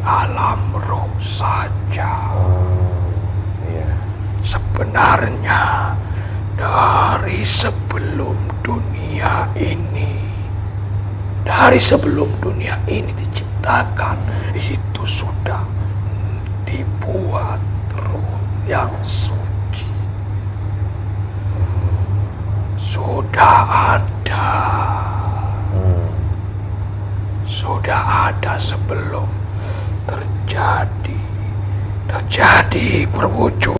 alam roh saja. Iya. Sebenarnya dari sebelum dunia ini diciptakan, itu sudah dibuat roh yang suci. Sudah ada sebelum terjadi perwujudan.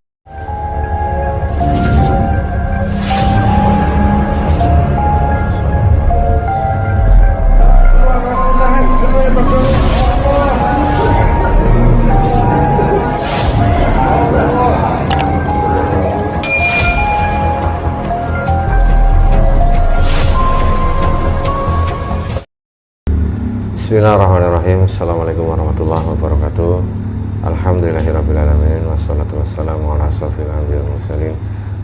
Bismillahirrahmanirrahim. Assalamualaikum warahmatullahi wabarakatuh. Alhamdulillahirrabbilalamin. Wassalatu wassalamu ala asrofil anbiya wal mursalin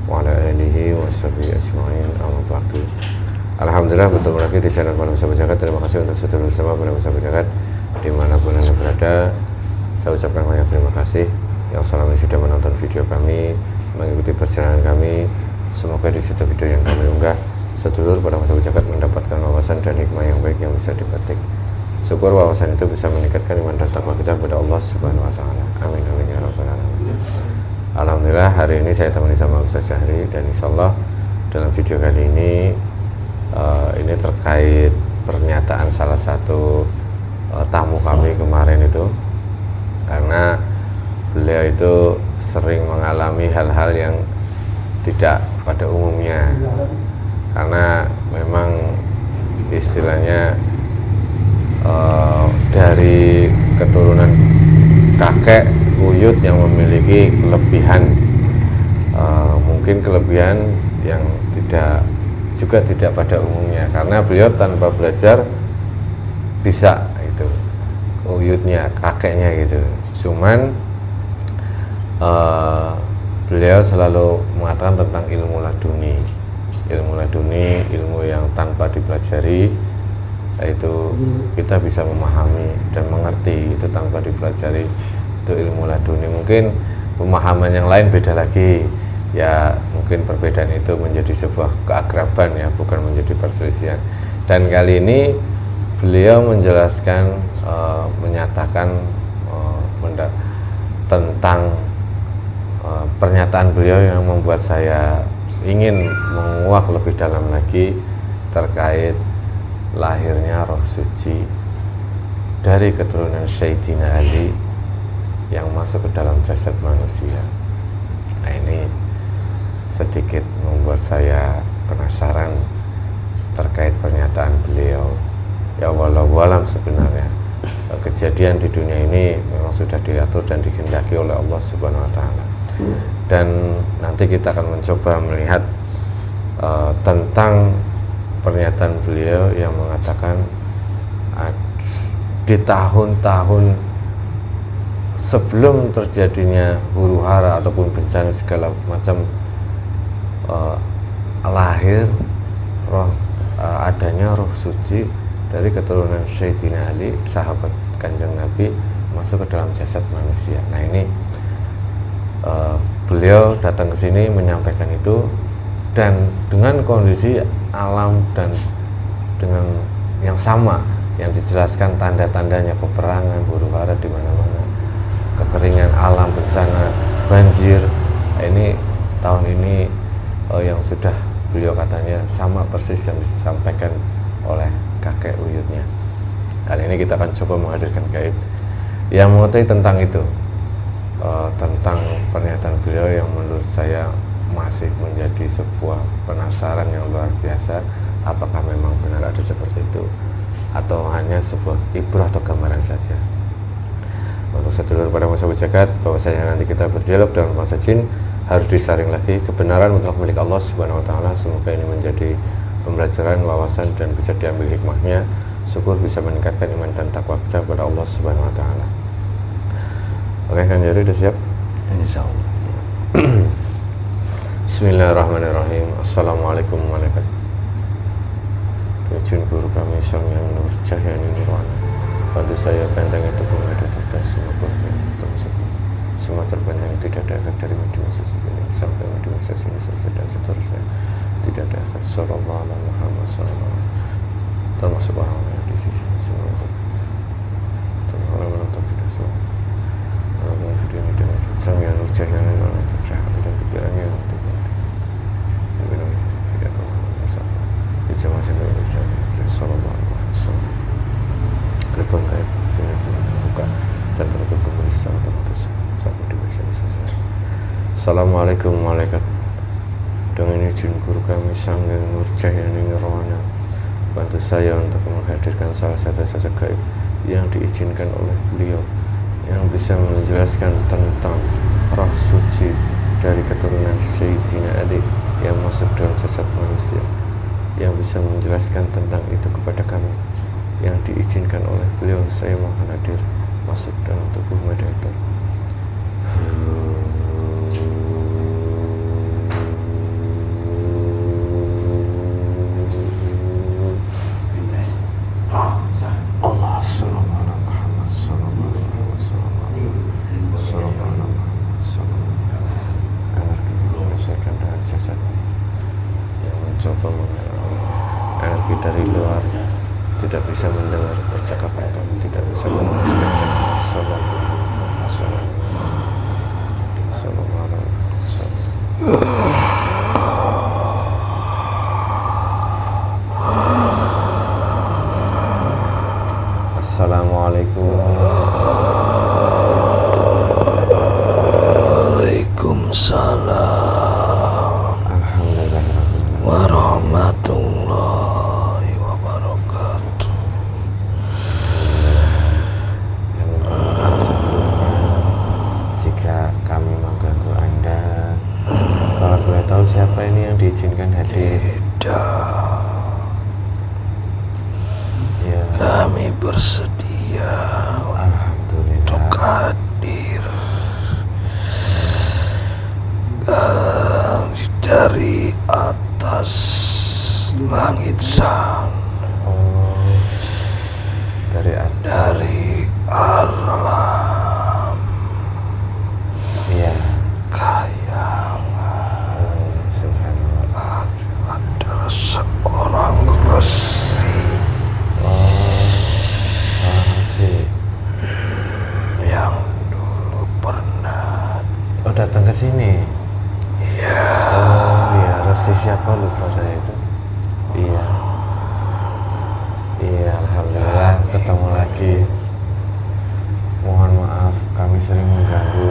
wa ala alihi wa sahbihi ajma'in. Amma ba'du. Alhamdulillah, bertemu lagi di channel Para Sahabat Jagat. Terima kasih untuk saudara bersama Para Sahabat Jagat dimanapun Anda berada. Saya ucapkan banyak terima kasih yang selama ini sudah menonton video kami, mengikuti perjalanan kami. Semoga di setiap video yang kami unggah, sedulur Para Sahabat Jagat mendapatkan wawasan dan hikmah yang baik yang bisa dipetik. Syukur wawasan itu bisa meningkatkan iman dan takwa kita kepada Allah Subhanahu wa taala. Amin amin ya rabbal alamin. Alhamdulillah, hari ini saya temani sama Ustaz Syahri, dan insyaallah dalam video kali ini terkait pernyataan salah satu tamu kami kemarin itu, karena beliau itu sering mengalami hal-hal yang tidak pada umumnya, karena memang istilahnya dari keturunan kakek buyut yang memiliki kelebihan, mungkin kelebihan yang tidak pada umumnya, karena beliau tanpa belajar bisa itu buyutnya, kakeknya gitu. Cuman beliau selalu mengatakan tentang ilmu laduni, ilmu yang tanpa dipelajari, itu kita bisa memahami dan mengerti itu tanpa dipelajari, itu ilmu laduni. Mungkin pemahaman yang lain beda lagi ya, mungkin perbedaan itu menjadi sebuah keakraban ya, bukan menjadi perselisihan. Dan kali ini beliau menjelaskan, menyatakan tentang pernyataan beliau yang membuat saya ingin menguak lebih dalam lagi terkait lahirnya roh suci dari keturunan Sayyidina Ali yang masuk ke dalam jasad manusia. Nah, ini sedikit membuat saya penasaran terkait pernyataan beliau. Ya wallahu alam, sebenarnya kejadian di dunia ini memang sudah diatur dan dikehendaki oleh Allah Subhanahu wa taala. Dan nanti kita akan mencoba melihat tentang pernyataan beliau yang mengatakan di tahun-tahun sebelum terjadinya huru-hara ataupun bencana segala macam, lahir adanya roh suci dari keturunan Sayyidina Ali, sahabat Kanjeng Nabi, masuk ke dalam jasad manusia. Nah, ini beliau datang ke sini menyampaikan itu, dan dengan kondisi alam dan dengan yang sama yang dijelaskan, tanda-tandanya peperangan, huru-hara di mana-mana, kekeringan alam, bencana, banjir. Ini tahun ini yang sudah beliau katanya sama persis yang disampaikan oleh kakek buyutnya. Kali ini kita akan coba menghadirkan gaib yang mengetahui tentang itu, tentang pernyataan beliau yang menurut saya masih menjadi sebuah penasaran yang luar biasa. Apakah memang benar ada seperti itu, atau hanya sebuah ibrah atau gambaran saja? Untuk sedulur Para Sahabat Jagat, bahwasanya nanti kita berdialog dengan bahasa jin, harus disaring lagi. Kebenaran mutlak milik Allah Subhanahu wa taala. Semoga ini menjadi pembelajaran, wawasan, dan bisa diambil hikmahnya. Syukur bisa meningkatkan iman dan takwa kita kepada Allah Subhanahu wa taala. Oke, Kang Jari udah siap? Insyaallah. Bismillahirrahmanirrahim. Assalamualaikum warahmatullahi wabarakatuh. Izin guru kami Sang Yang Nur Cahyani Nirwana, Bantu saya benteng itu menghadapi dan semua korban semua terbenteng, tidak ada efek dari media sosial ini sampai media sosial ini selesai dan seterusnya. Tidak ada efek. Sallallahu alaihi Muhammad sallallahu termasuk orang yang di sisi semua orang menonton video semua orang video ini dengan sami yang ucapkan orang itu terhadap dan pikirannya untuk tidak kemana-mana di zaman sini ucapkan sallallahu alaihi wasallam gerbang kayak sini terbuka dan tertutup kembali secara otomatis saat media sosial. Assalamualaikum malaikat dengan izin guru kami Sanggen Nurjayani Nirwana, bantu saya untuk menghadirkan salah satu sosok gaib yang diizinkan oleh beliau yang bisa menjelaskan tentang roh suci dari keturunan Sayyidina Ali yang masuk dalam jasad manusia, yang bisa menjelaskan tentang itu kepada kami yang diizinkan oleh beliau. Saya mohon hadir masuk dalam tubuh mediator. Energi dari luar tidak bisa mendengar percakapan kami, tidak bisa mendengar. Assalamualaikum. Waalaikumsalam warahmatullahi wabarakatuh. Jika kami mengganggu Anda, kalau boleh tahu siapa ini yang diizinkan hadir? Tidak, Ya, kami bersedia untuk alhamdulillah. hadir dari atas langit sana, Oh, dari atas. dari alam Iya. kayangan. Subhanallah. Adalah seorang resi Oh, makasih. yang dulu pernah Datang ke sini. Oh iya, resi siapa lupa saya itu. Iya. Iya, alhamdulillah ketemu lagi. Mohon maaf kami sering mengganggu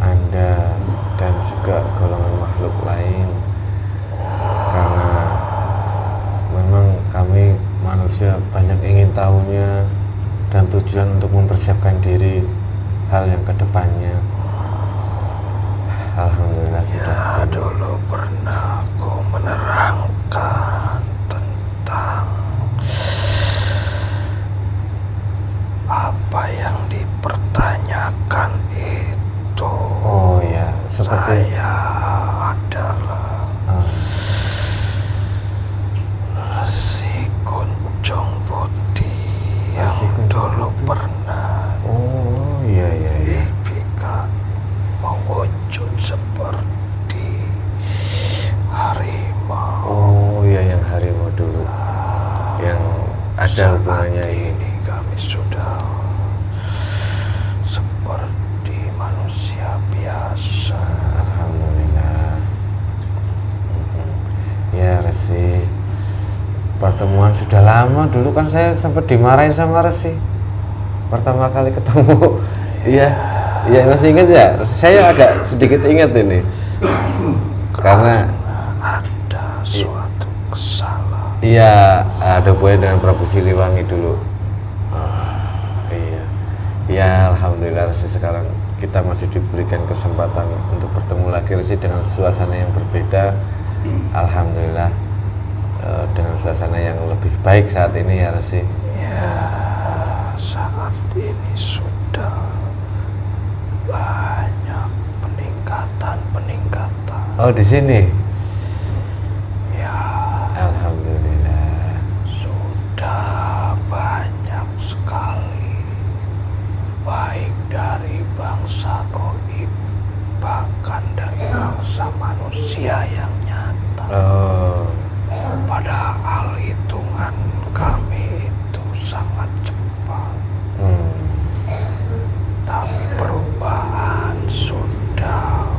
Anda dan juga golongan makhluk lain, karena memang kami manusia banyak ingin tahunya dan tujuan untuk mempersiapkan diri hal yang kedepannya. Alhamdulillah sudah ya kesini. dulu pernah aku menerangkan tentang apa yang dipertanyakan itu. Oh ya, seperti Saya adalah ah, Resi Kunjung Putih yang Resi Kunjung dulu Putih. pernah oh iya iya iya. dipikirkan mewujud seperti harimau. Oh iya, yang harimau dulu yang ada Saat hubungannya ini. ini kami sudah seperti manusia biasa. Alhamdulillah. Ya Resi, pertemuan sudah lama. Dulu kan saya sempat dimarahin sama Resi pertama kali ketemu. Iya, iya masih ingat ya. Saya agak sedikit ingat ini karena Ada suatu kesalahan. iya ada hubungan dengan Prabu Siliwangi dulu. Iya, ya alhamdulillah Resi, sekarang kita masih diberikan kesempatan untuk bertemu lagi Resi dengan suasana yang berbeda. Alhamdulillah dengan suasana yang lebih baik saat ini ya Resi. Ya, saat ini sudah banyak peningkatan. Oh di sini. Ya, Alhamdulillah. sudah banyak sekali bangsa goib, bahkan dari bangsa manusia yang nyata. Padahal hitungan kami itu sangat cepat. Tapi perubahan sudah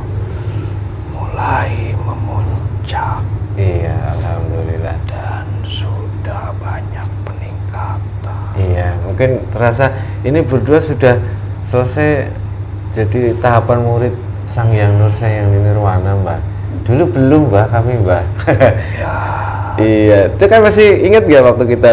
mulai memuncak. Iya, alhamdulillah. Dan sudah banyak peningkatan. Iya, mungkin terasa ini berdua sudah selesai jadi tahapan murid Sang Hyang Nursayang Nirwana, Mbah. Dulu belum, Mbah, kami, Mbah. Ya. Iya, itu kan masih ingat gak waktu kita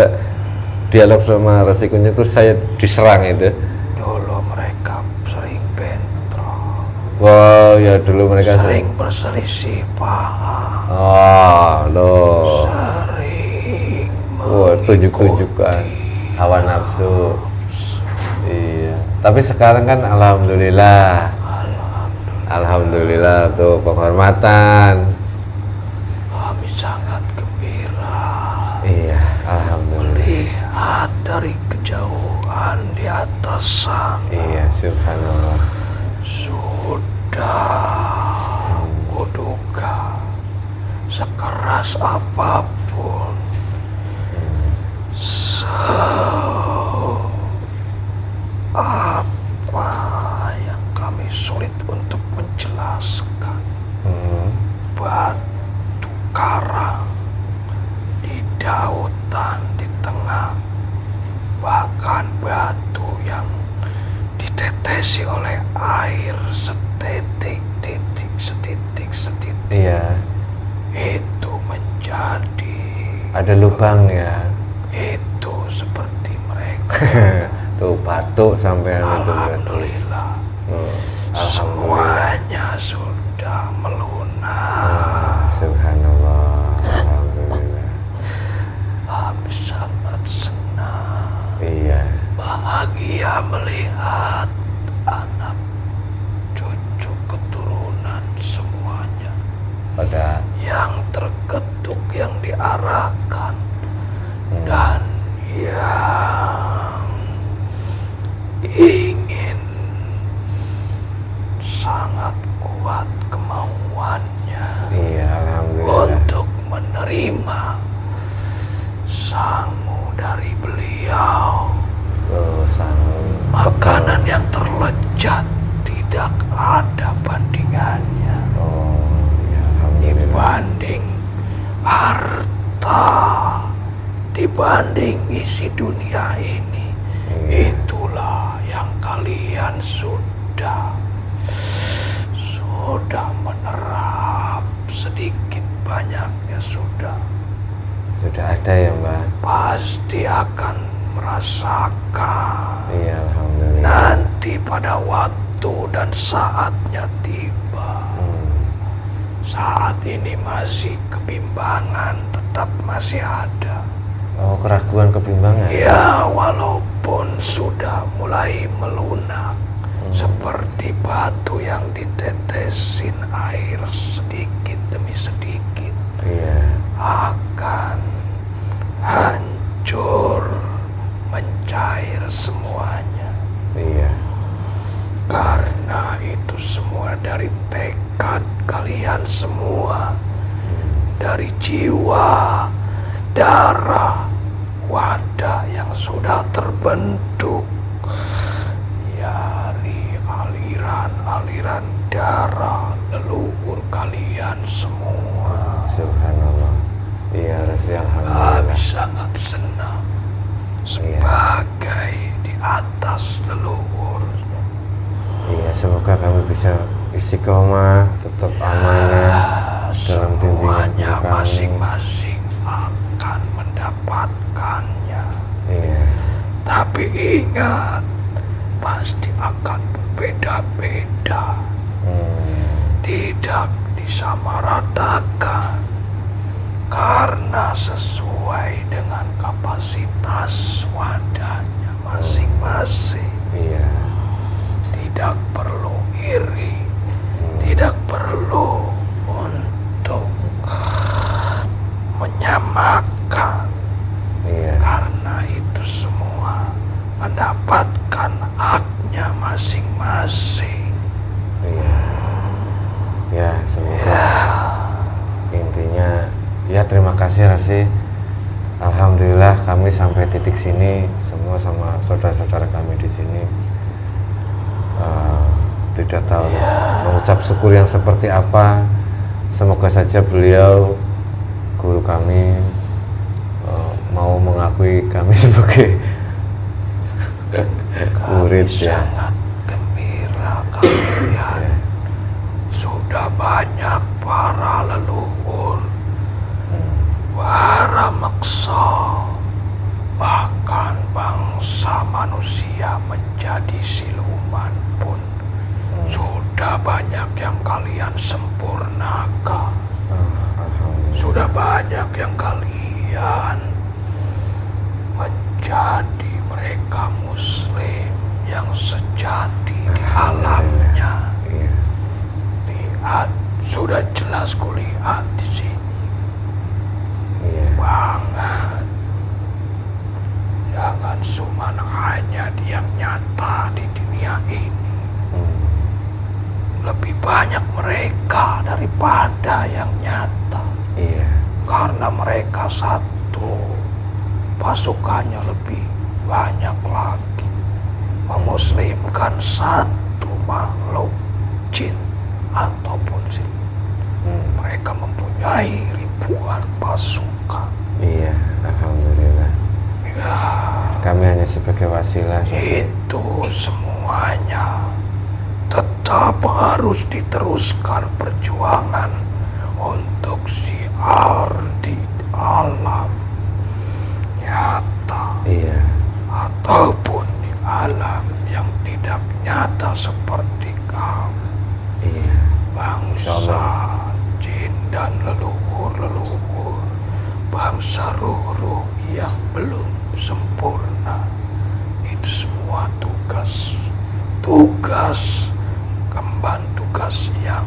dialog sama Resi Kunyit terus saya diserang itu? Dulu mereka sering bentrok. Wow, ya dulu mereka sering berselisih paham. Oh, loh. Sering Tunjuk-tunjukkan hawa nafsu. Iya. Tapi sekarang kan alhamdulillah. Alhamdulillah tuh penghormatan. Kami sangat gembira. Iya, alhamdulillah. Melihat dari kejauhan di atas sana. Iya, subhanallah. Sudah kuduga sekeras apapun. Apa yang kami sulit untuk menjelaskan. Batu karang di dautan di tengah, bahkan batu yang ditetesi oleh air setitik. Iya. Itu menjadi Ada lubang ya. itu seperti mereka. Tuh batuk sampai Alhamdulillah. Semuanya sudah melunak. Subhanallah. Alhamdulillah. Kami sangat senang, Iya. bahagia melihat anak cucu keturunan semuanya Pada yang terketuk, yang diarahkan, dan yang ingin sangat kuat kemauannya iya, alhamdulillah. untuk menerima sangu dari beliau. Makanan yang terlezat tidak ada bandingannya. Ya, alhamdulillah. Dibanding harta, dibanding isi dunia ini. Itulah yang kalian sudah menerap, sedikit banyaknya sudah ada ya, Mbak. pasti akan merasakan. Iya, alhamdulillah. Nanti pada waktu dan saatnya tiba. Saat ini masih kebimbangan, tetap masih ada. Oh, keraguan, kebimbangan. Ya, walaupun sudah mulai melunak, seperti batu yang ditetesin air sedikit demi sedikit, Iya. akan hancur, mencair semuanya. Iya. Karena itu semua dari tekad kalian semua, dari jiwa, darah, wadah yang sudah terbentuk, dari aliran-aliran darah leluhur kalian semua. Subhanallah. Iya, Resi, Kami alhamdulillah. sangat senang sebagai di atas leluhur. Iya, semoga kami bisa istiqomah, tetap amanah dalam bimbingan Semuanya kami. masing-masing akan mendapatkannya. Iya. Tapi ingat, pasti akan berbeda-beda. Tidak disamaratakan. Karena sesuai dengan kapasitas wadahnya masing-masing. Iya. Tidak perlu iri, tidak perlu untuk menyamakan. Iya. Karena itu semua mendapatkan haknya masing-masing. Iya. Ya, semoga intinya ya terima kasih Rasi. Alhamdulillah kami sampai titik sini semua sama saudara-saudara kami di sini. Tidak tahu mengucap syukur yang seperti apa. Semoga saja beliau guru kami mau mengakui kami sebagai murid ya. Sangat gembira kalian sudah banyak para leluhur, para maksa, bahkan bangsa manusia menjadi siluman pun sudah banyak yang kalian sempurnakan. Sudah banyak yang kalian menjadi mereka muslim yang sejati di alamnya. Lihat, sudah jelas kulihat di sini. Banget. Jangan cuma hanya yang nyata di dunia ini. Lebih banyak mereka daripada yang nyata. Iya. Karena mereka satu, pasukannya lebih banyak lagi. Memuslimkan satu makhluk jin ataupun jin. Mereka mempunyai ribuan pasukan. Iya, alhamdulillah. Ya, Kami hanya sebagai wasilah. itu semuanya tetap harus diteruskan perjuangan untuk syiar di alam nyata. Iya. Ataupun di alam yang tidak nyata seperti kamu. Iya. Bangsa jin dan leluhur-leluhur, bangsa ruh-ruh yang belum sempurna, itu semua tugas kemban tugas yang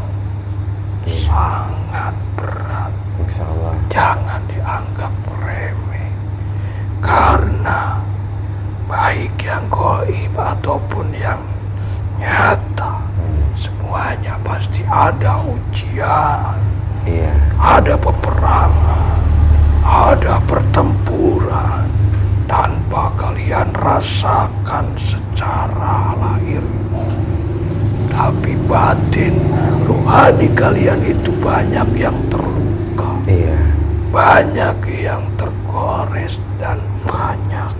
sangat berat. Insya Allah. Jangan dianggap remeh, karena baik yang gaib ataupun yang nyata, semuanya pasti ada ujian, Iya. ada peperangan, ada pertempuran tanpa kalian rasakan secara lahir. Tapi batin, rohani kalian itu banyak yang terluka, Iya. banyak yang tergores, dan banyak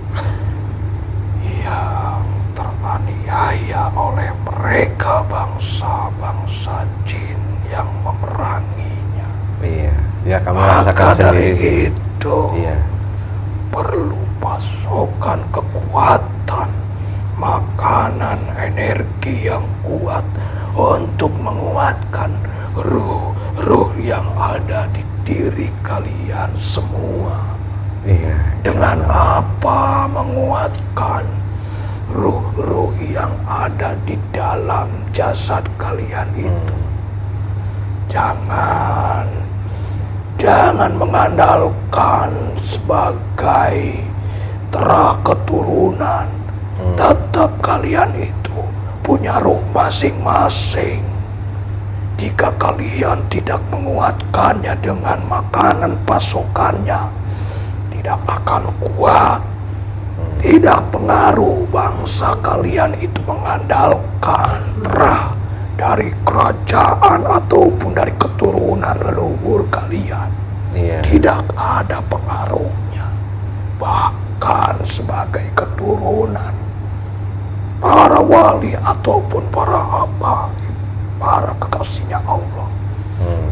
yang teraniaya oleh mereka bangsa-bangsa jin yang memeranginya. Iya. Ya kami Maka rasakan dari sendiri. itu Iya. perlu pasokan kekuatan, makanan, energi yang kuat untuk menguatkan ruh-ruh yang ada di diri kalian semua. Iya. Dengan apa menguatkan ruh-ruh yang ada di dalam jasad kalian itu? Jangan mengandalkan sebagai terah keturunan. Tetap kalian itu punya ruh masing-masing. Jika kalian tidak menguatkannya dengan makanan pasokannya, tidak akan kuat. Tidak pengaruh bangsa kalian itu mengandalkan terah dari kerajaan ataupun dari keturunan leluhur kalian. Iya. Tidak ada pengaruhnya. Bahkan sebagai keturunan para wali ataupun para habaib, para kekasihnya Allah.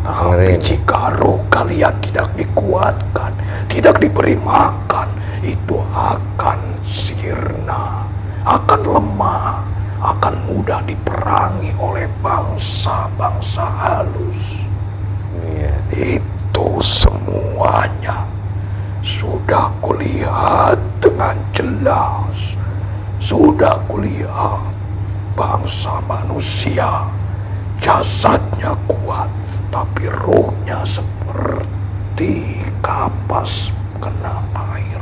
Tapi jika roh kalian tidak dikuatkan, tidak diberi makan, itu akan sirna, akan lemah, akan mudah diperangi oleh bangsa-bangsa halus. Iya. Itu semuanya sudah kulihat dengan jelas. Sudah kulihat bangsa manusia jasadnya kuat, tapi rohnya seperti kapas kena air.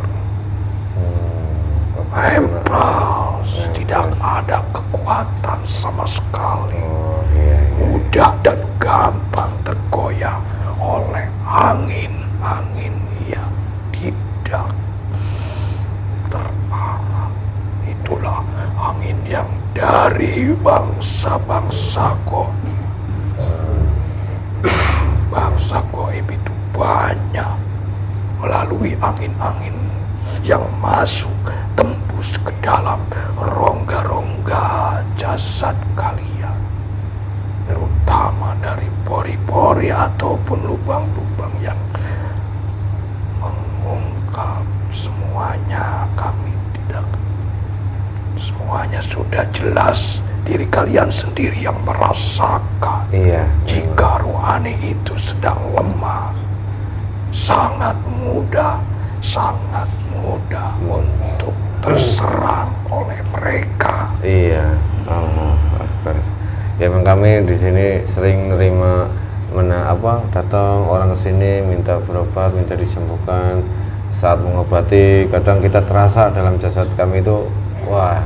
Empal tidak ada kekuatan sama sekali. Oh, iya. Mudah dan gampang tergoyah oleh angin-angin yang tidak terarah. Itulah angin yang dari bangsa-bangsa goib. Bangsa goib itu banyak melalui angin-angin yang masuk tembus ke dalam rongga-rongga jasad kalian, terutama dari pori-pori ataupun lubang-lubang yang mengungkap semuanya. Kami tidak, semuanya sudah jelas. Diri kalian sendiri yang merasakan. Iya. Jika rohani itu sedang lemah, sangat mudah untuk terserang oleh mereka. Iya. Allah Akbar. Ya memang kami di sini sering menerima datang orang ke sini minta berobat, minta disembuhkan. Saat mengobati, kadang kita terasa dalam jasad kami itu, wah,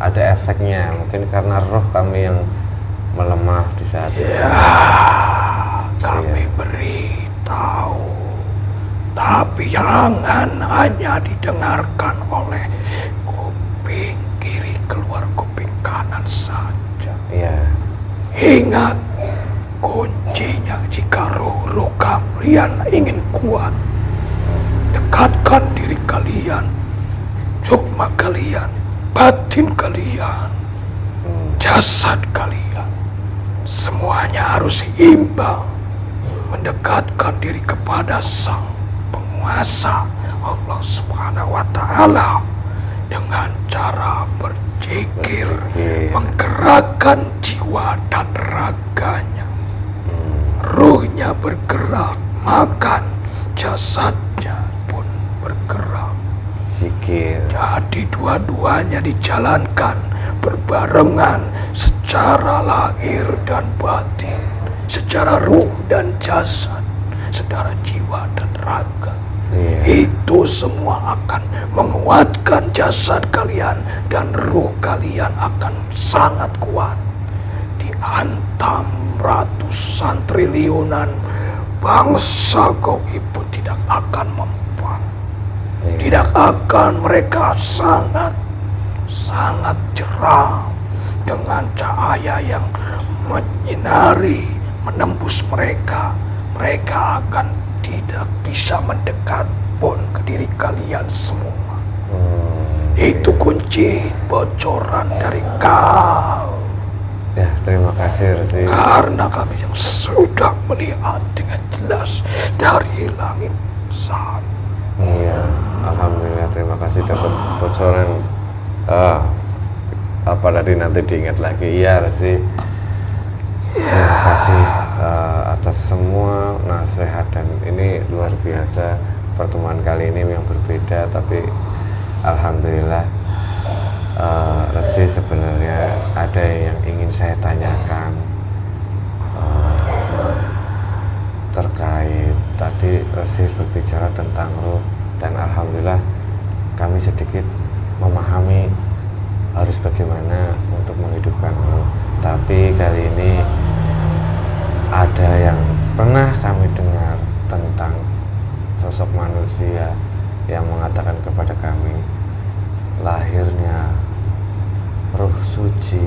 ada efeknya, mungkin karena roh kami yang melemah di saat itu. Kami beritahu, tapi jangan hanya didengarkan oleh kuping kiri keluar kuping kanan saja. Iya. Ingat, kuncinya jika roh-roh kalian ingin kuat, dekatkan diri kalian, sukma kalian, batin kalian, jasad kalian, semuanya harus imbang, mendekatkan diri kepada Sang Penguasa Allah Subhanahu wa Ta'ala dengan cara berzikir, menggerakkan jiwa dan raganya. Ruhnya bergerak, makan, jasadnya pun bergerak. Zikir. Jadi dua-duanya dijalankan berbarengan secara lahir dan batin, secara ruh dan jasad, secara jiwa dan raga. Itu semua akan menguatkan jasad kalian dan ruh kalian akan sangat kuat. Dihantam ratusan triliunan bangsa goib pun tidak akan mempan. Tidak akan, mereka sangat cerah dengan cahaya yang menyinari, menembus mereka. Mereka akan tidak bisa mendekat pun ke diri kalian semua. Itu kunci bocoran dari kau. Ya, terima kasih Resi. Karena kami yang sudah melihat dengan jelas dari langit sana. Iya, alhamdulillah, terima kasih dapat bocoran. Apa tadi nanti diingat lagi. Iya Resi, terima kasih atas semua nasihat, dan ini luar biasa. Pertemuan kali ini yang berbeda, tapi alhamdulillah. Resi, sebenarnya ada yang ingin saya tanyakan terkait tadi Resi berbicara tentang roh, dan alhamdulillah kami sedikit memahami harus bagaimana untuk menghidupkan roh. Tapi kali ini ada yang pernah kami dengar tentang sosok manusia yang mengatakan kepada kami, lahirnya roh suci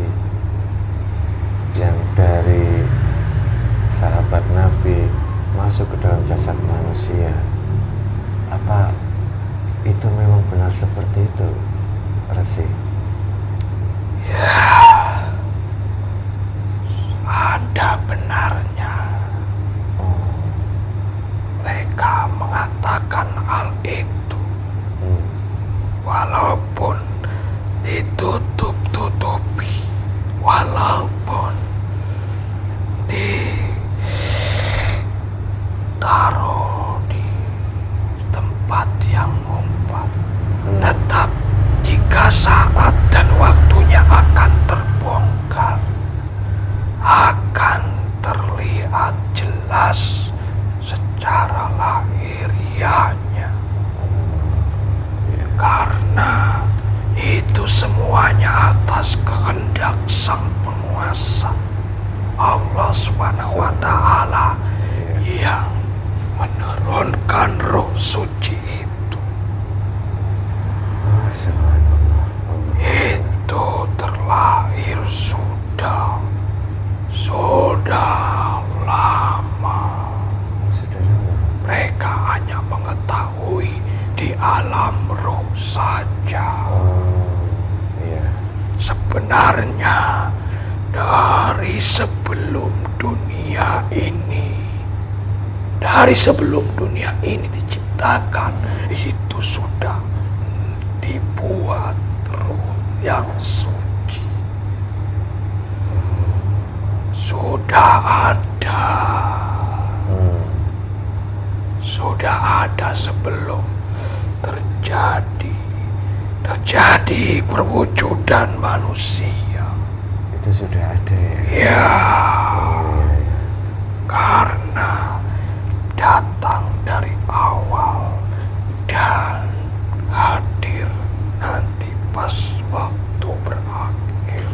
yang dari sahabat Nabi masuk ke dalam jasad manusia. Apa itu memang benar seperti itu, Resi? Ya, ada benarnya. Mereka mengatakan hal itu, walaupun ditutup-tutupi, walaupun ditaruh di tempat yang umpat, tetap jika saat dan waktunya akan terbongkar, akan terlihat jelas secara lahiriahnya. Karena itu semua atas kehendak sang penguasa Allah Subhanahu wa Ta'ala yang menurunkan roh suci itu. Itu terlahir sudah lama. Mereka hanya mengetahui di alam roh saja. Sebenarnya dari sebelum dunia ini diciptakan, itu sudah dibuat roh yang suci. Sudah ada sebelum terjadi perwujudan manusia. Itu sudah ada ya? Ya, karena datang dari awal dan hadir nanti pas waktu berakhir.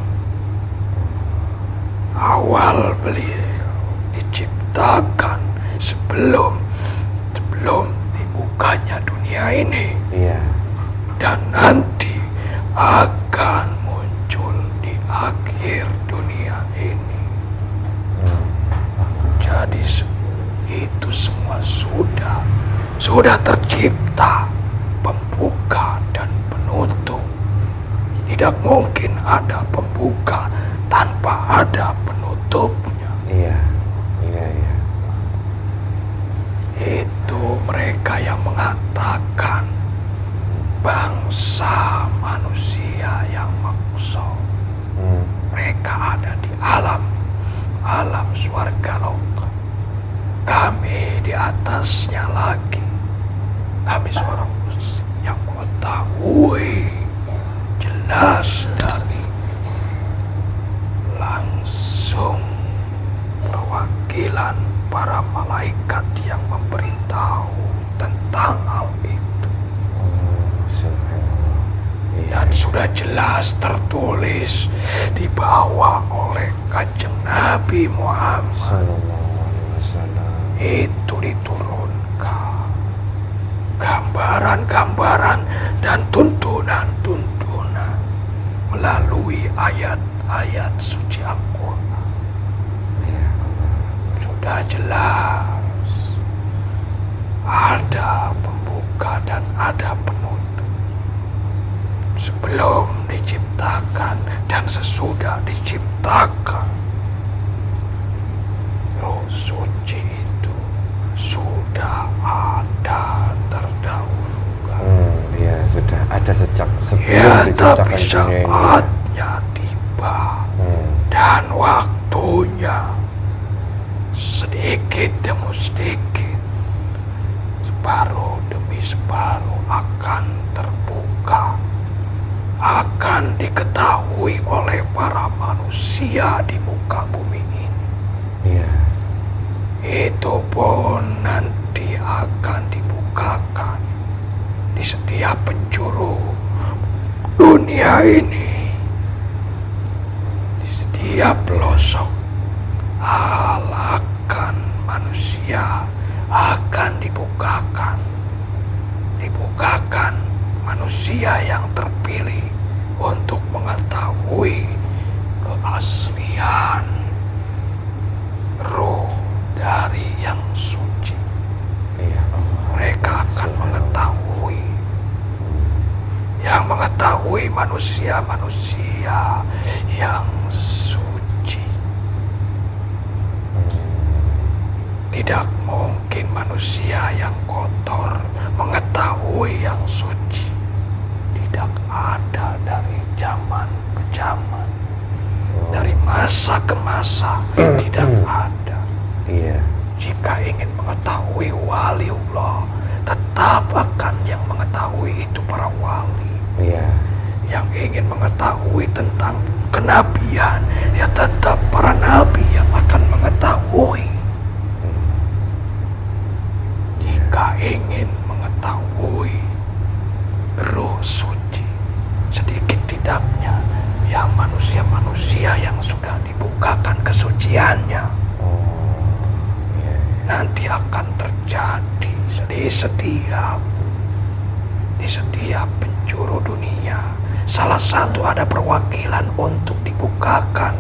Awal beliau diciptakan sebelum dibukanya dunia ini. Iya. Dan nanti akan muncul di akhir dunia ini. Jadi itu semua sudah tercipta, pembuka dan penutup. Tidak mungkin ada pembuka tanpa ada penutupnya. Iya. Itu mereka yang mengatakan bangsa manusia yang maksud. Mereka ada di alam swarga loka. Kami di atasnya lagi. Kami seorang muslim yang mengetahui jelas dari langsung perwakilan para malaikat yang memberitahu tentang hal itu. Dan sudah jelas tertulis dibawa oleh Kanjeng Nabi Muhammad. Itu diturunkan gambaran-gambaran dan tuntunan-tuntunan melalui ayat-ayat suci Al-Quran. Sudah jelas ada pembuka dan ada penutup. Sebelum diciptakan dan sesudah diciptakan, roh suci itu sudah ada terdahulu. Ya sudah ada sejak sebelum Ya, diciptakan tapi dunia ini. saatnya tiba dan waktunya sedikit demi sedikit, separuh demi separuh akan terbuka, akan diketahui oleh para manusia di muka bumi ini. Iya. Itu pun nanti akan dibukakan di setiap penjuru dunia ini, di setiap pelosok akan manusia akan dibukakan manusia yang terpilih untuk mengetahui keaslian roh dari yang suci. Iya. Mereka akan mengetahui manusia-manusia yang suci. Tidak mungkin manusia yang kotor mengetahui yang suci. Tidak ada dari zaman ke zaman, dari masa ke masa, tidak ada. Iya. Jika ingin mengetahui waliullah, tetap akan yang mengetahui itu para wali. Iya. Yang ingin mengetahui tentang kenabian, ya tetap para nabi yang akan mengetahui. Jika ingin mengetahui roh suci, sedikit tidaknya di setiap penjuru dunia, salah satu ada perwakilan untuk dibukakan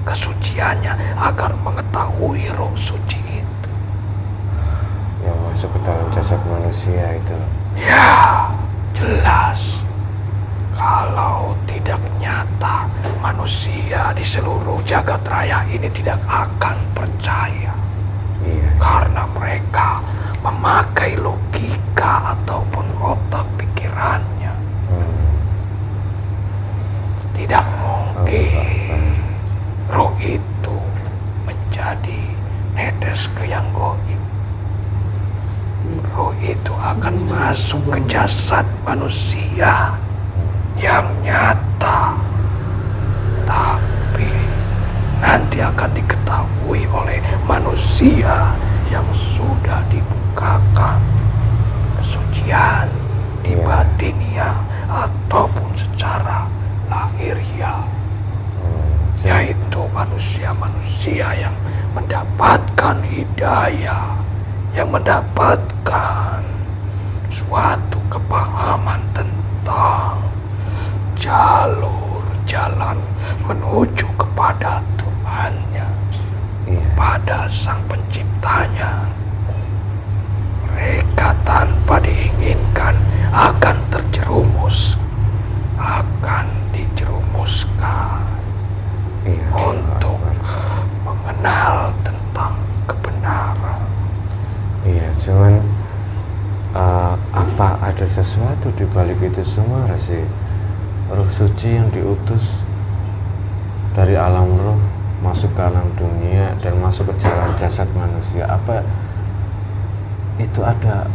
kesuciannya agar mengetahui roh suci itu. Yang masuk ke dalam jasad manusia itu. Ya, jelas. Kalau tidak nyata, manusia di seluruh jagat raya ini tidak akan percaya. Iya. Karena mereka memakai logika ataupun otak pikirannya. Tidak mungkin roh itu menjadi netes ke yang goib. Roh itu akan masuk ke jasad manusia yang nyata, tapi nanti akan diketahui oleh manusia yang sudah dibukakan kesucian di batinnya ataupun secara lahiriah, yaitu manusia-manusia yang mendapatkan hidayah, yang mendapatkan suatu kepahaman tentang jalur jalan menuju kepada Tuhannya, pada Sang Penciptanya. Mereka tanpa diinginkan akan terjerumus, akan dijerumuskan untuk mengenal tentang kebenaran. Iya, cuman apa ada sesuatu di balik itu semua, Resi? Roh suci yang diutus dari alam roh masuk ke alam dunia dan masuk ke jalan jasad manusia, apa itu ada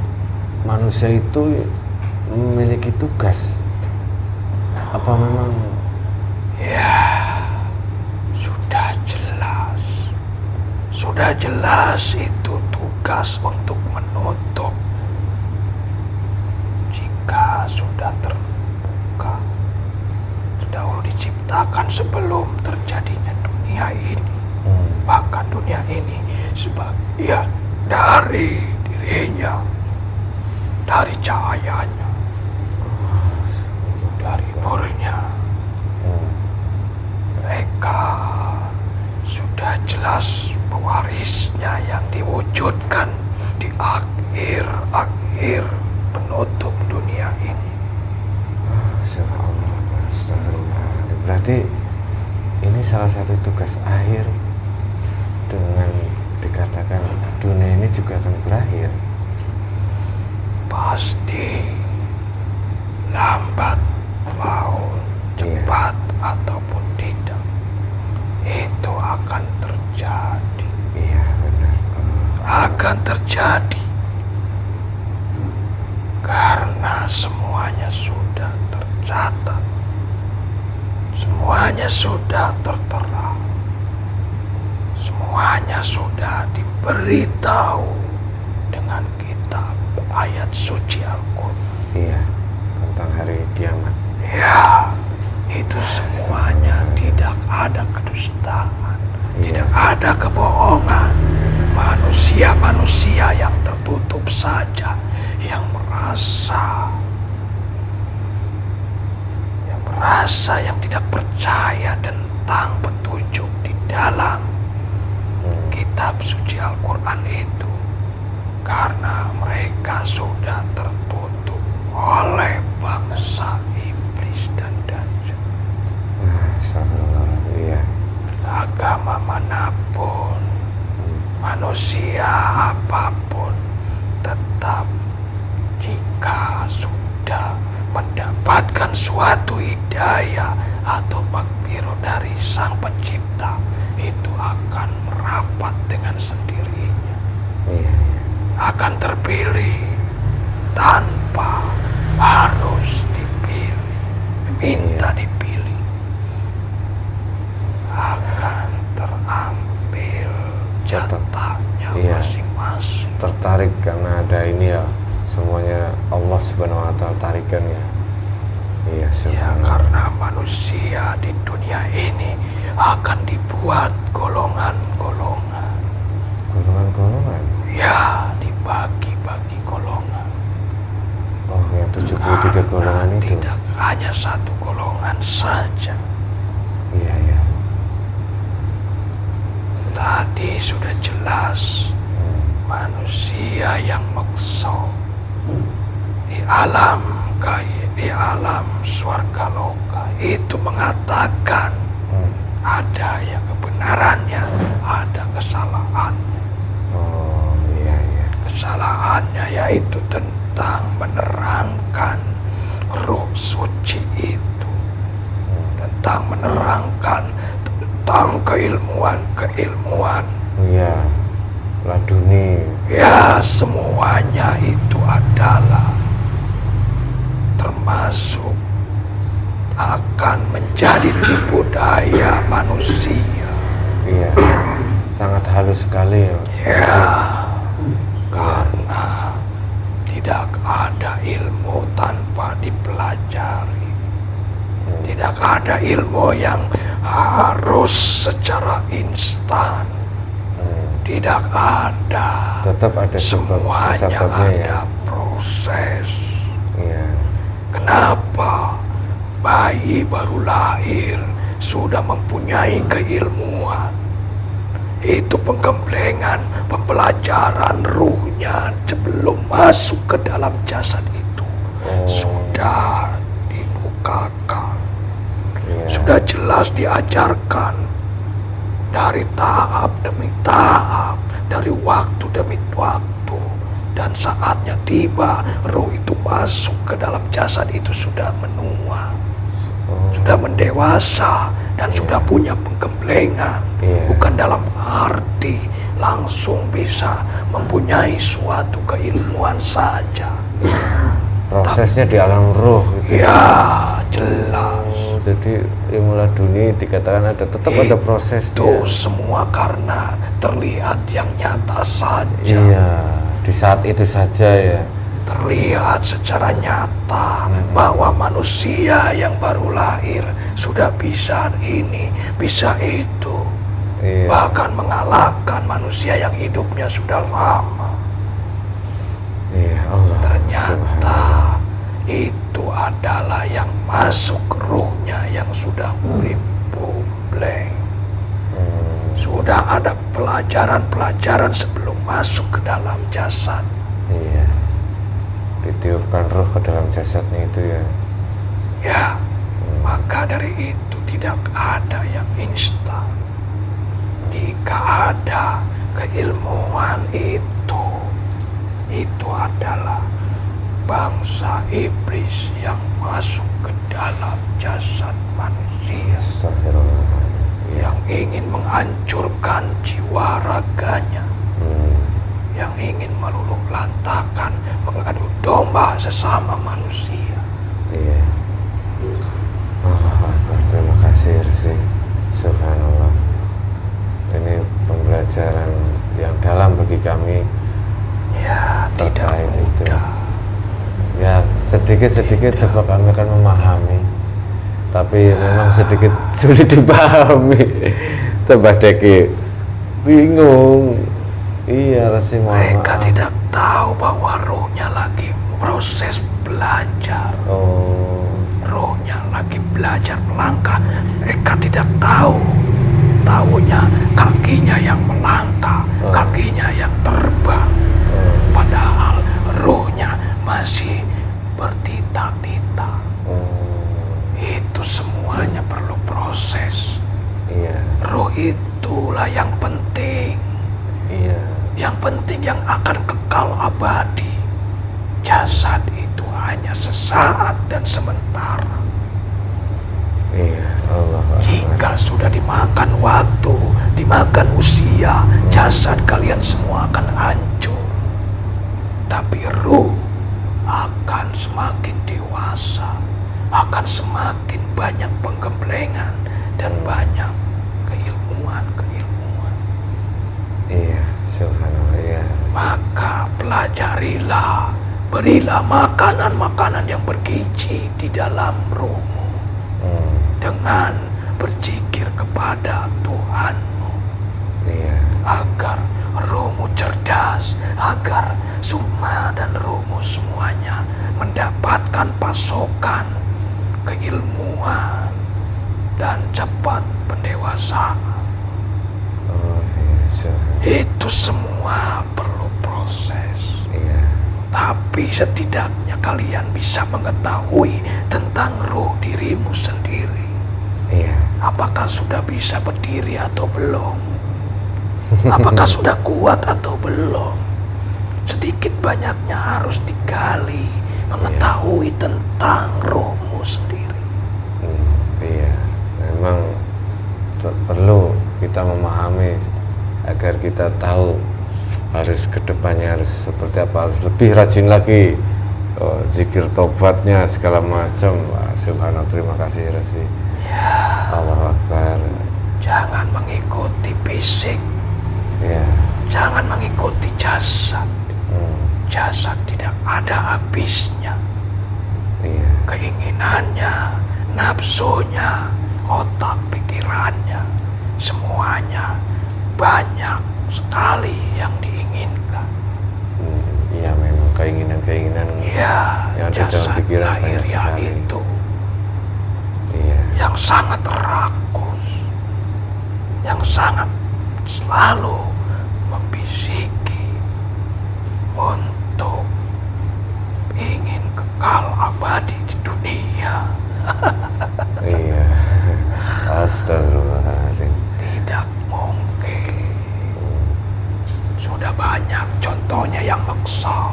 manusia itu memiliki tugas? Apa memang? Ya, sudah jelas itu tugas untuk menutup. Jika sudah terbuka, terdahulu diciptakan sebelum terjadinya dunia ini. Bahkan dunia ini sebagian dari dirinya, dari cahayanya, dari nurnya, mereka sudah jelas pewarisnya yang diwujudkan di akhir penutup dunia ini. Berarti ini salah satu tugas akhir, dengan dikatakan dunia ini juga akan berakhir. Pasti lambat maupun cepat ataupun tidak, itu akan terjadi. Iya, benar. Akan terjadi karena semuanya sudah tercatat, semuanya sudah tertera, semuanya sudah diberitahu dengan kitab ayat suci Al-Quran. Iya, tentang hari kiamat. Ya, itu semuanya tidak ada kedustaan, tidak ada kebohongan. Manusia-manusia yang tertutup saja, yang merasa, yang tidak percaya tentang petunjuk di dalam kitab suci Al-Quran itu, karena mereka sudah tertutup oleh bangsa iblis dan dajjal. Iya. Agama manapun, manusia apapun, tetap jika sudah mendapatkan suatu hidayah atau makfirah dari Sang Pencipta, itu akan merapat dengan sendirinya. Iya. Akan terpilih tanpa harus dipilih, minta dipilih. Akan terambil jatahnya masing-masing. Tertarik karena ada ini ya, semuanya Allah Subhanahu wa Ta'ala tarikan ya. Iya, ya, karena manusia di dunia ini akan dibuat golongan-golongan. Golongan-golongan? Ya, dibagi-bagi golongan. 73 golongan itu. Tidak hanya satu golongan saja. Iya, iya. Tadi sudah jelas manusia yang meksa di alam swargaloka itu mengatakan ada yang kebenarannya, ada kesalahannya. Oh, iya, iya. Kesalahannya yaitu tentang menerangkan roh suci itu, tentang menerangkan tentang keilmuan. Iya, laduni. Ya, semuanya itu adalah termasuk akan menjadi tipu daya manusia. Iya, sangat halus sekali ya. Ya, karena tidak ada ilmu tanpa dipelajari. Tidak ada ilmu yang harus secara instan. Tidak ada. Tetap ada Semuanya sebabnya ya. ada proses. Iya. Kenapa bayi baru lahir sudah mempunyai keilmuan? Itu penggemblengan, pembelajaran ruhnya sebelum masuk ke dalam jasad itu. Sudah dibukakan. Iya. Sudah jelas diajarkan dari tahap demi tahap, dari waktu demi waktu, dan saatnya tiba roh itu masuk ke dalam jasad itu sudah menua, sudah mendewasa dan sudah punya penggemblengan. Bukan dalam arti langsung bisa mempunyai suatu keilmuan saja. Prosesnya di alam roh gitu. Ya, jelas. Jadi ilmu laduni dikatakan tetap ada prosesnya. Itu semua karena terlihat yang nyata saja. Iya, di saat itu saja ya. Terlihat secara nyata bahwa manusia yang baru lahir sudah bisa ini, bisa itu. Iya. Bahkan mengalahkan manusia yang hidupnya sudah lama. Iya, Allah. Ternyata itu adalah yang masuk ruhnya yang sudah blank. Sudah ada pelajaran-pelajaran sebelum masuk ke dalam jasad. Iya. Ditiupkan roh ke dalam jasadnya itu ya. Ya, maka dari itu tidak ada yang instan. Jika ada keilmuan itu adalah bangsa iblis yang masuk ke dalam jasad manusia. Astagfirullahaladzim. Yang ingin menghancurkan jiwa raganya. Yang ingin meluluh lantakan, mengadu domba sesama manusia. Iya. Allah Akbar, terima kasih Resi. Subhanallah. Ini pembelajaran yang dalam bagi kami. Ya, tidak mudah. Ya, sedikit-sedikit coba kami akan memahami. Tapi memang sedikit sulit dipahami. Tambah Deki bingung. Iya, Resi, mohon Mereka maaf. tidak tahu bahwa rohnya lagi proses belajar. Oh. Rohnya lagi belajar melangkah. Mereka tidak tahu. Taunya kakinya yang melangkah, kakinya yang terbang. Padahal rohnya masih bertita-tita. Itu semuanya perlu proses. Iya. Roh itulah yang penting. Iya. Yang penting yang akan kekal abadi. Jasad itu hanya sesaat dan sementara. Iya, Allah Akbar. Jika sudah dimakan waktu, dimakan usia, jasad kalian semua akan hancur. Tapi ruh akan semakin dewasa, akan semakin banyak penggemblengan dan banyak keilmuan. Iya, subhanallah ya. Maka pelajarilah, berilah makanan-makanan yang bergizi di dalam rohmu. Dengan berzikir kepada Tuhanmu. Iya. Agar rohmu cerdas, agar sukma dan rohmu semuanya mendapatkan pasokan keilmuan dan cepat pendewasaan. Oh iya, Itu semua perlu proses. iya, Tapi setidaknya kalian bisa mengetahui tentang roh dirimu sendiri. iya. Apakah sudah bisa berdiri atau belum? Apakah sudah kuat atau belum? Sedikit banyaknya harus digali, mengetahui tentang rohmu sendiri. Iya, memang perlu kita memahami agar kita tahu harus kedepannya harus seperti apa, harus lebih rajin lagi, zikir tobatnya segala macam. Wah, subhanallah, terima kasih Resi. Allahu Akbar. Jangan mengikuti fisik, Ya, jangan mengikuti jasad. Jasad tidak ada habisnya. iya, Keinginannya, nafsunya, otak pikirannya, semuanya banyak sekali yang diinginkan. iya memang keinginan-keinginan Ya, yang ada dalam jasad pikiran banyak lahiriah sekali. itu Iya, yang sangat rakus, yang sangat selalu membisiki untuk ingin kekal abadi di dunia. iya. Astagfirullahaladzim. Tidak mungkin. Sudah banyak contohnya yang maksa.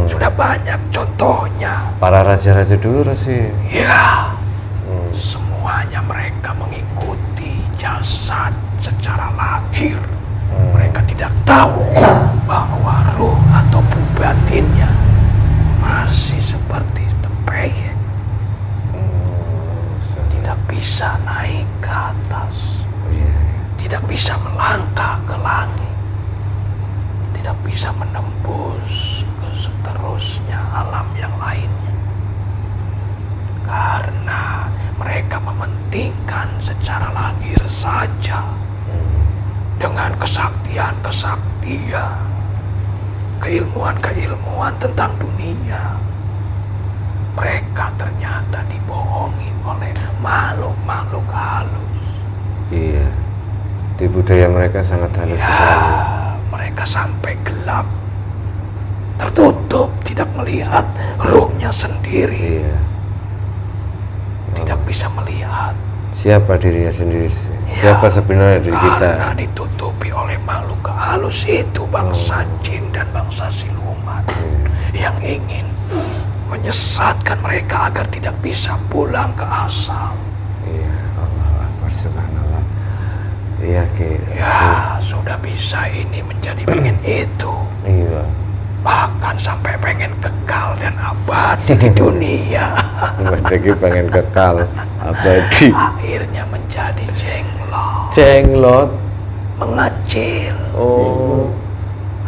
Sudah banyak contohnya. Para raja-raja dulu Resi. Ya, semuanya mereka mengikuti jasad secara lahir. Mereka tidak tahu bahwa ruh atau batinnya masih seperti tempeyek. Tidak bisa naik ke atas. Iya, Tidak bisa melangkah ke langit. Tidak bisa menembus ke seterusnya alam yang lainnya. Karena mereka mementingkan secara lahir saja. Dengan kesaktian-kesaktian, keilmuan-keilmuan tentang dunia, mereka ternyata dibohongi oleh makhluk-makhluk halus. iya. Di budaya mereka sangat halus sekali. Mereka sampai gelap, tertutup, tidak melihat ruhnya sendiri, Iya. tidak bisa melihat. Siapa dirinya sendiri? Siapa sebenarnya diri kita? Karena ditutupi oleh makhluk halus itu, bangsa jin dan bangsa siluman yang ingin menyesatkan mereka agar tidak bisa pulang ke asal. Iya, Allahu Akbar, subhanallah. Iya, Ki. Ya, sudah bisa ini menjadi pengen itu. Iya. Bahkan sampai pengen kekal dan abadi di dunia. Mereka pengen kekal abadi. Akhirnya menjadi jenglot, Jenglot. mengecil. Oh.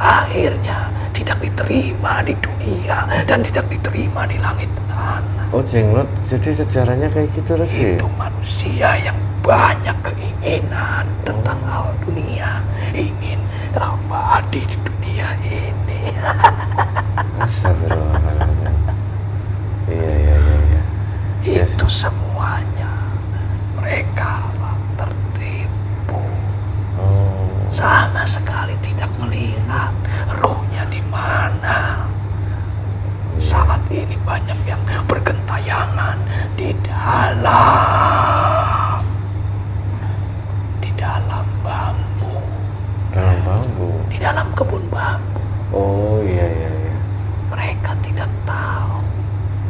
Akhirnya tidak diterima di dunia dan tidak diterima di langit tanah. Oh, jenglot. Jadi sejarahnya kayak gitu, Resi. Itu manusia yang banyak keinginan tentang hal dunia, ingin abadi di dunia ini. Astagfirullahaladzim. Iya, iya, iya, iya. Itu semuanya mereka tertipu. Oh. Sama sekali tidak melihat rohnya di mana. Saat ini banyak yang bergentayangan di dalam bambu, Dalam bambu. di dalam kebun bambu. Oh, iya, iya, iya. Mereka tidak tahu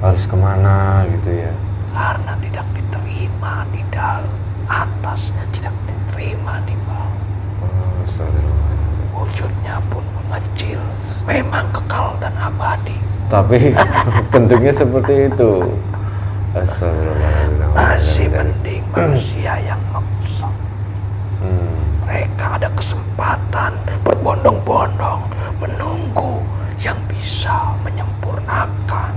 Harus kemana gitu ya? karena tidak diterima di dalam atas, tidak diterima di bawah. Oh, astagfirullahaladzim. Wujudnya pun mengecil, memang kekal dan abadi. Tapi bentuknya seperti itu. Astagfirullahaladzim. Masih mending manusia yang maksa. Mereka ada kesempatan berbondong-bondong menunggu yang bisa menyempurnakan,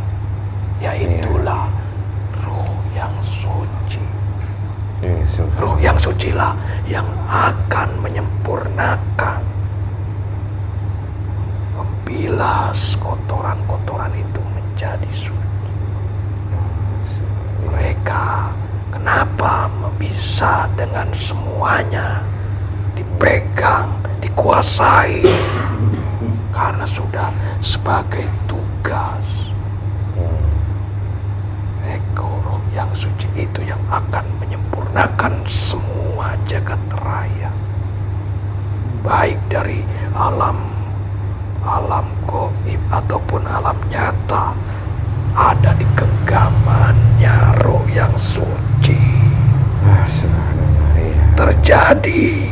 yaitulah ruh yang suci. Ruh yang suci lah yang akan menyempurnakan, membilas kotoran-kotoran itu menjadi suci. Mereka kenapa bisa dengan semuanya dipegang, dikuasai? Karena sudah sebagai tugas. Roh yang suci itu yang akan menyempurnakan semua jagat raya, baik dari alam gaib ataupun alam nyata, ada di genggamannya roh yang suci. Terjadi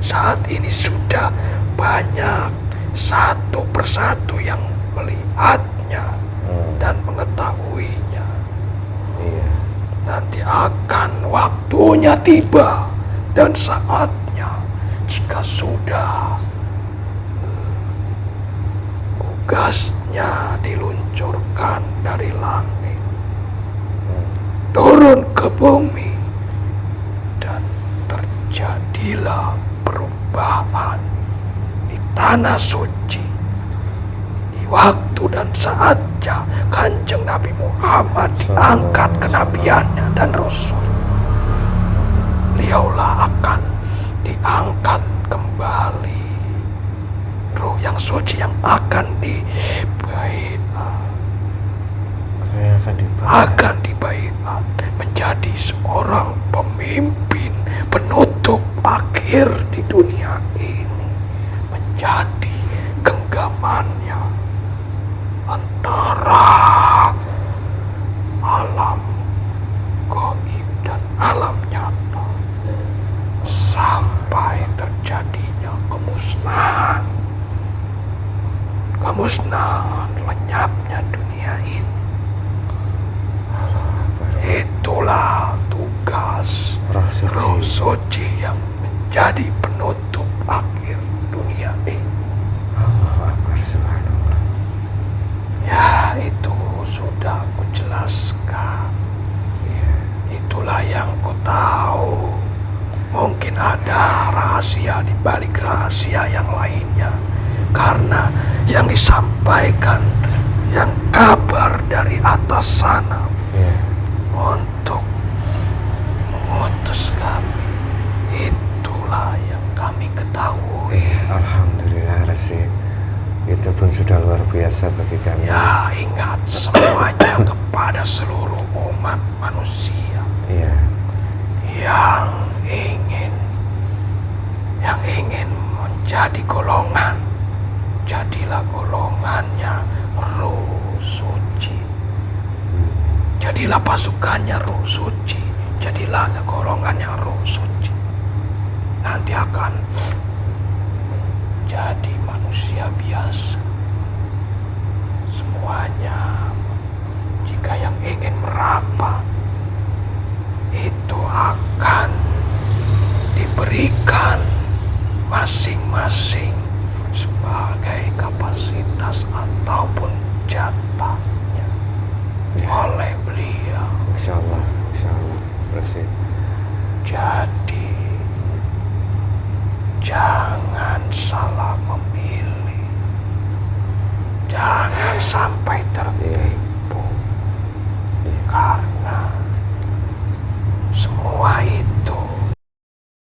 saat ini sudah banyak satu persatu yang melihatnya dan mengetahuinya. Nanti akan waktunya tiba dan saatnya, jika sudah tugasnya diluncurkan dari langit turun ke bumi, dan terjadilah perubahan di tanah suci. Waktu dan saatnya Kanjeng Nabi Muhammad diangkat kenabiannya dan Rasul. Beliaulah akan diangkat kembali. Roh yang suci yang akan dibaiat menjadi seorang pemimpin penutup akhir di dunia ini, menjadi genggamannya antara alam gaib dan alam nyata, sampai terjadinya kemusnahan lenyapnya dunia ini. Itulah tugas roh suci yang menjadi penutup akhir dunia ini. Ya, itu sudah kujelaskan. Itulah yang ku tahu. Mungkin ada rahasia di balik rahasia yang lainnya, karena yang disampaikan, yang kabar dari atas sana untuk mengutus kami, itulah yang kami ketahui. Alhamdulillah, Resi. Itu pun sudah luar biasa bagi kami. Ya, ingat semuanya kepada seluruh umat manusia. Iya. Yang ingin menjadi golongan, jadilah golongannya roh suci. Jadilah pasukannya roh suci, jadilah golongannya roh suci. Nanti akan jadi manusia biasa. Semuanya, jika yang ingin merapat, itu akan diberikan masing-masing sebagai kapasitas ataupun jatahnya oleh beliau. Insya Allah, Resi. Jadi jangan salah memilih, jangan sampai tertipu, karena semua itu